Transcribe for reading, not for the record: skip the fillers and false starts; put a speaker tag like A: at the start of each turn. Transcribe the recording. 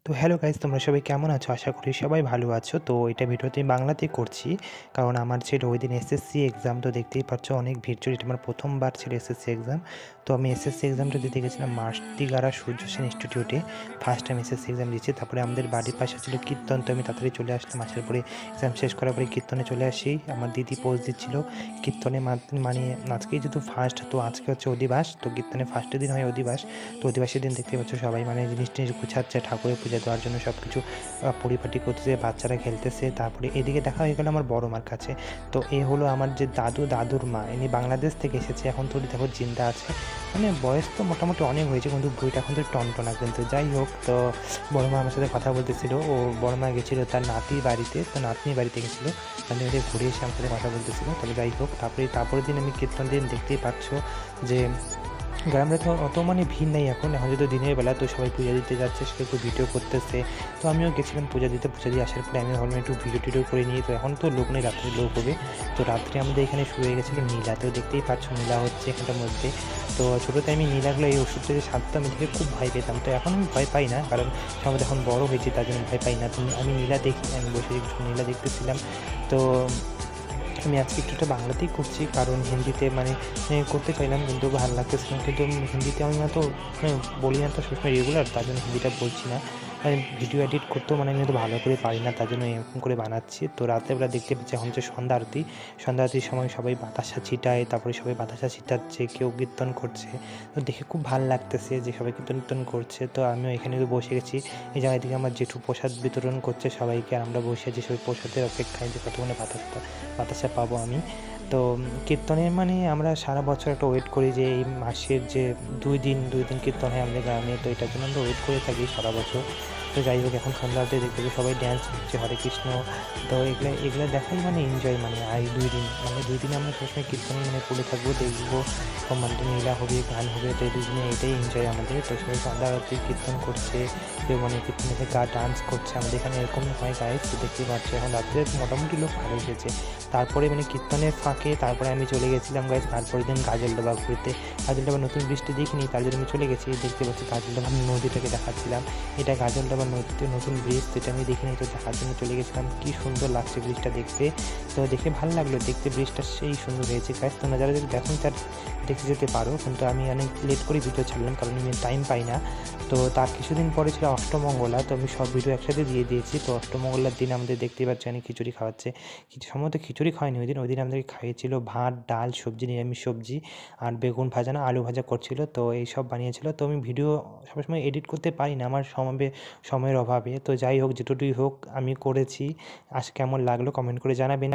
A: তো hello guys, তোমরা সবাই কেমন আছো? আশা করি সবাই ভালো আছো। তো এটা ভিডিওতে বাংলাতেই করছি, কারণ আমার ছিল ওইদিন এসএসসি এক্সাম। তো দেখতেই পাচ্ছ অনেক ভিড় ছিল। এটা আমার প্রথমবার ছিল এসএসসি এক্সাম। তো আমি এসএসসি এক্সামটা দিতে গেছিলাম মাসতিগারা সূর্য সেন ইনস্টিটিউটে। ফার্স্ট টাইম এসএসসি এক্সাম দিচ্ছি। তারপরে আমাদের বাড়ির পাশে ছিল কীর্তন, তো আমি তাড়াতাড়ি চলে আসলাম। আসার পরে এক্সাম শেষ করার পরে কীর্তনে চলে আসি। আমার দিদি পোজ দিচ্ছিল কীর্তনে, মানে আজকেই যেহেতু ফার্স্ট, তো আজকে হচ্ছে অধিবাস। তো কীর্তনে ফার্স্টের দিন হয় অধিবাস। তো অধিবাসের দিন দেখতে পাচ্ছ সবাই মানে জিনিস গুছাচ্ছে ঠাকুরের পূজা দেওয়ার জন্য, সব কিছু পরিপাটি করতেছে, বাচ্চারা খেলতেছে। তারপরে এদিকে দেখা হয়ে গেল আমার বড় মার কাছে। তো এ হলো আমার যে দাদুর মা, ইনি বাংলাদেশ থেকে এসেছে। এখন তো দেখো জিন্দা আছে, মানে বয়স তো মোটামুটি অনেক হয়েছে, কিন্তু বইটা এখন তো টনটনা। কিন্তু যাই হোক, তো বড় মা আমার সাথে কথা বলতেছিল। ও বড় মা গেছিলো তার নাতির বাড়িতে, তো নাতনির বাড়িতে গেছিলো, তাদের ঘুরে এসে আমার সাথে কথা বলতেছিল। তবে যাই হোক, তারপরের দিন আমি কীর্তন দিন দেখতেই পাচ্ছ যে গ্রামে তো অত মানে ভিড় নেই এখন যেহেতু দিনের বেলা, তো সবাই পূজা দিতে যাচ্ছে, সবাই একটু ভিডিও করতেছে। তো আমিও গেছিলাম পূজা দিয়ে আসার পরে আমি ভাবলাম একটু ভিডিও টিডিও করে নিই। তো এখন তো লোক নেই, রাত্রে লোক হবে। তো রাত্রে আমাদের এখানে শুরু হয়ে গেছিলো নীলা। তো দেখতেই পাচ্ছ নীলা হচ্ছে এখানটার মধ্যে। তো ছোটোতে আমি নীলাগুলো, এই ওষুধটা যে সারতাম, আমি থেকে খুব ভয় পেতাম। তো এখন আমি ভয় পাই না, কারণ সবাই এখন বড়ো হয়েছে, তার জন্য ভয় পাই না। তো আমি নীলা দেখি, আমি বসে নীলা দেখতেছিলাম। তো আমি আজকে একটু বাংলাতেই করছি, কারণ হিন্দিতে মানে করতে চাইলাম, কিন্তু ভালো লাগতেছিলাম। কিন্তু হিন্দিতে আমি তো বলি না তো সবসময় রেগুলার, তার জন্য হিন্দিটা বলছি না। ভিডিও এডিট করতেও মানে আমি তো ভালো করে পারি না, তার জন্য এরকম করে বানাচ্ছি। তো রাত্রেবেলা দেখতে পাচ্ছি এখন হচ্ছে সন্ধ্যা আরতির সময় সবাই বাতাসা ছিটায়, তারপরে সবাই বাতাসা ছিটাচ্ছে, কেউ কীর্তন করছে। তো দেখে খুব ভালো লাগতেছে যে সবাই কীর্তন করছে। তো আমিও এখানে বসে গেছি। এই জায়গায় থেকে আমার জেঠু প্রসাদ বিতরণ করছে সবাইকে, আর আমরা বসে আছি সবাই প্রসাদের অপেক্ষায় যে কতক্ষণে বাতাসা পাবো আমি। তো কীর্তনের মানে আমরা সারা বছর একটা ওয়েট করি যে এই মাসের যে 2 দিন কীর্তন হয় আমাদের গ্রামে। তো এটার জন্য আমরা ওয়েট করে থাকি সারা বছর। তো যাই হোক, এখন সন্ধ্যাতে দেখতে সবাই ড্যান্স করছে হরে কৃষ্ণ। তো এগুলো দেখাই মানে এনজয়, মানে এই 2 দিন, মানে 2 দিনে আমরা সবসময় কীর্তনে মানে পড়ে থাকবো, দেখবো মানে নীলা হবে, গান হবে। তো এই 2 দিনে এটাই এনজয় আমাদের। তো সবাই সন্ধ্যা আরতি কীর্তন করছে, কেউ মানে কীর্তনে ডান্স করছে। আমাদের এখানে এরকম হয় গাইজ। তো দেখতেই পাচ্ছি এখন রাত্রে মোটামুটি লোক ভালো এসেছে। তারপরে মানে কীর্তনের ফাঁকে তারপরে আমি চলে গেছিলাম গাইজ তারপরের দিন গাজলডোবা ঘুরতে। গাজলডোবা নতুন বৃষ্টি দেখিনি, তার জন্য আমি চলে গেছি। দেখতে পাচ্ছি গাজলডোবা নদীটাকে দেখাচ্ছিলাম। এটা গাজলডোবা নদীতে নতুন ব্রিজ, যেটা আমি দেখিনি, তো দেখার জন্য চলে গেছিলাম। কি সুন্দর লাগছে ব্রিজটা দেখতে। তো দেখে ভালো লাগলো দেখতে, ব্রিজটা সেই সুন্দর হয়েছে গাইজ। তোমরা যারা যদি দেখুন তার দেখতে যেতে পারো, কিন্তু আমি অনেক লেট করে ভিডিও ছাড়লাম, কারণ আমি টাইম পাই না। তো তার কিছুদিন পরে ছিল অষ্টমঙ্গলা, তো আমি সব ভিডিও একসাথে দিয়ে দিয়েছি। তো অষ্টমঙ্গলার দিন আমাদের দেখতেই পাচ্ছি অনেক খিচুড়ি খাওয়াচ্ছে। সম্ভবত খিচুড়ি খাওয়ায়নি ওই দিন আমাদেরকে খাইয়েছিল ভাত, ডাল, সবজি, নিরামিষ সবজি, আর বেগুন ভাজা না আলু ভাজা করছিল। তো এইসব বানিয়েছিল। তো আমি ভিডিও সবসময় এডিট করতে পারি না আমার সময়ের অভাবে। তো যাই হোক, যেটুকুই হোক আমি করেছি। কেমন লাগলো কমেন্ট করে জানাবেন।